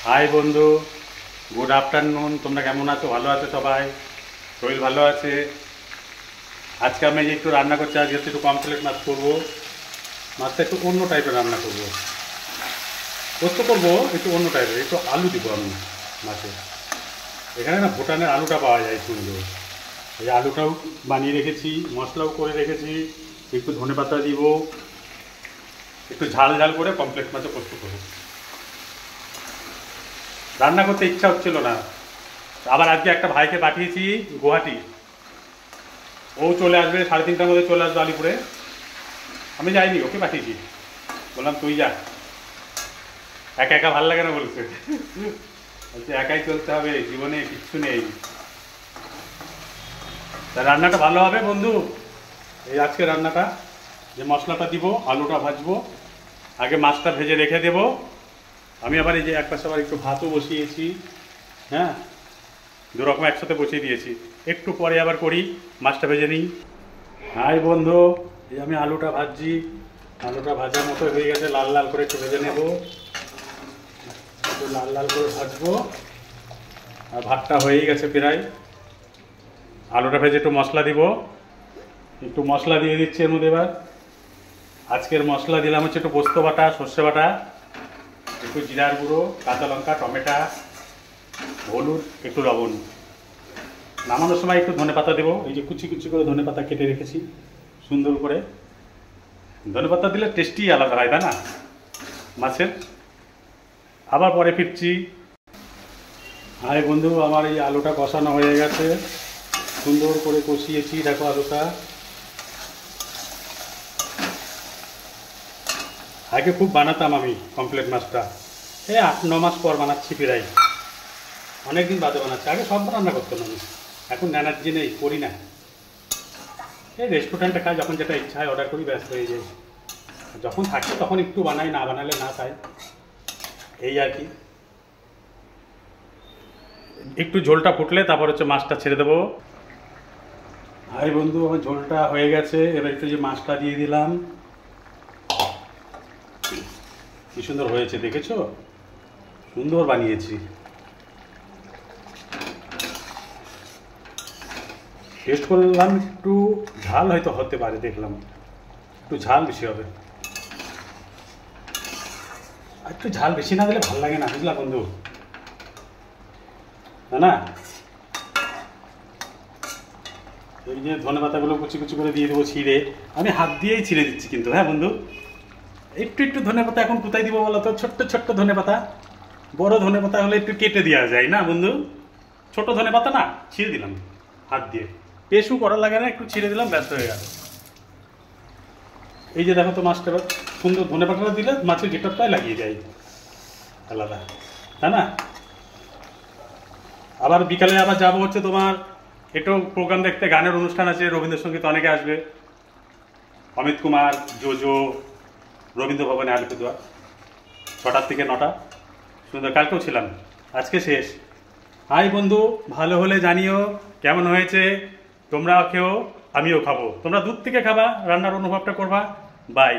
High বন্ধু, good afternoon. তোমরা কেমন আছো? ভালো আছো সবাই? শরীর ভালো আছে? আজকে আমি একটু রান্না করছি। আজকে একটু কমপ্লিট মাছ করবো। মাছটা একটু অন্য টাইপের রান্না করবো। পোস্ত করবো একটু অন্য টাইপের, একটু আলু দিব আমি মাছে। এখানে না ভুটানের আলুটা পাওয়া যায় সুন্দর। এই আলুটাও বানিয়ে রেখেছি, মশলাও করে রেখেছি। একটু ধনেপাতা দিব, একটু ঝাল ঝাল করে কমপ্লিট মাছে পোস্ত করবো। রান্না করতে ইচ্ছা হচ্ছিল না। আবার আজকে একটা ভাইকে পাঠিয়েছি গুয়াহাটি। ও চলে আসবে 3:30টার মধ্যে, চলে আসবে আলিপুরে। আমি যাইনি, ওকে পাঠিয়েছি। বললাম তুই যা, একা একা ভাল লাগে না বলছে। বলছে একাই চলতে হবে, জীবনে কিচ্ছু নেই। তা রান্নাটা ভালো হবে বন্ধু। এই আজকে রান্নাটা, যে মশলাটা দিব, আলুটা ভাজবো, আগে মাছটা ভেজে রেখে দেব। আমি আবার এই যে এক পাশে আবার একটু ভাতও বসিয়েছি। হ্যাঁ, দুরকম একসাথে বসিয়ে দিয়েছি। একটু পরে আবার করি, মাছটা ভেজে নিই। হাই বন্ধু, এই আমি আলুটা ভাজছি। আলুটা ভাজার মতো হয়ে গেছে, লাল লাল করে একটু ভেজে নেব। একটু লাল লাল করে ভাজবো। আর ভাতটা হয়েই গেছে প্রায়। আলুটা ভেজে একটু মশলা দিব, একটু মশলা দিয়ে দিচ্ছি এর মধ্যে। এবার আজকের মশলা দিলাম হচ্ছে একটু পোস্ত বাটা, সর্ষে বাটা, একটু জিরার গুঁড়ো, কাঁচা লঙ্কা, টমেটো, হলুদ, একটু লবণ। নামানোর সময় একটু ধনেপাতা দেবো। এই যে কুচি কুচি করে ধনেপাতা কেটে রেখেছি সুন্দর করে। ধনেপাতা দিলে টেস্টি আলাদা হয়, তাই না মাছের। আবার পরে ফিরছি। হাই বন্ধু, আমার এই আলুটা কষানো হয়ে গেছে, সুন্দর করে কষিয়েছি। দেখো আলুটা, আগে খুব বানাতাম আমি কমপ্লিট মাছটা। এই 8-9 মাস পর বানাচ্ছি প্রায়, অনেকদিন বাদে বানাচ্ছি। আগে সব রান্না করতাম আমি, এখন এনার্জি নেই, করি না। এই রেস্টুরেন্টে খাই, যখন যেটা ইচ্ছা হয় অর্ডার করি, ব্যস্ত হয়ে যায়। যখন থাকি তখন একটু বানাই, না বানালে না খাই, এই আর কি। একটু ঝোলটা ফুটলে তারপর হচ্ছে মাছটা ছেড়ে দেবো। হাই বন্ধু, আমার ঝোলটা হয়ে গেছে। এবার একটু যে মাছটা দিয়ে দিলাম। কি সুন্দর হয়েছে দেখেছো? সুন্দর বানিয়েছি। টেস্ট করলাম, একটু ঝাল হয়তো হতে পারে, দেখলাম একটু ঝাল বেশি হবে। আর একটু ঝাল বেশি না দিলে ভালো লাগে না, বুঝলা বন্ধু, তাই না? এই যে ধনেপাতাগুলো কুচি কুচি করে দিয়ে দেবো ছিঁড়ে। আমি হাত দিয়েই ছিঁড়ে দিচ্ছি কিন্তু, হ্যাঁ বন্ধু। একটু একটু ধনেপাতা এখন কোথায় দিব বলো তো? ছোট্ট ছোট্ট ধনেপাতা। বড় ধনেপাতা হলে একটু কেটে দেওয়া যায় না বন্ধু? ছোট ধনেপাতা না, ছিঁড়ে দিলাম হাত দিয়ে। পেশু করা লাগে না, একটু ছিঁড়ে দিলাম, ব্যস্ত হয়ে গেল। এই যে দেখো তো মাছটা, সুন্দর ধনেপাতাটা দিলে মাছের গেটআপটাই লাগিয়ে যায় আলাদা, তাই না? আবার বিকালে আবার যাবো হচ্ছে তোমার একটু প্রোগ্রাম দেখতে, গানের অনুষ্ঠান আছে, রবীন্দ্রসঙ্গীত, অনেকে আসবে। অমিত কুমার, জোজো, রবীন্দ্র ভবনে আলিপুরদুয়ার, 6টা থেকে 9টা। সুন্দর, কালকেও ছিলাম, আজকে শেষ। হাই বন্ধু, ভালো হলে জানিও কেমন হয়েছে। তোমরা খেও, আমিও খাবো। তোমরা দূর থেকে খাবা, রান্নার অনুভবটা করবা। বাই।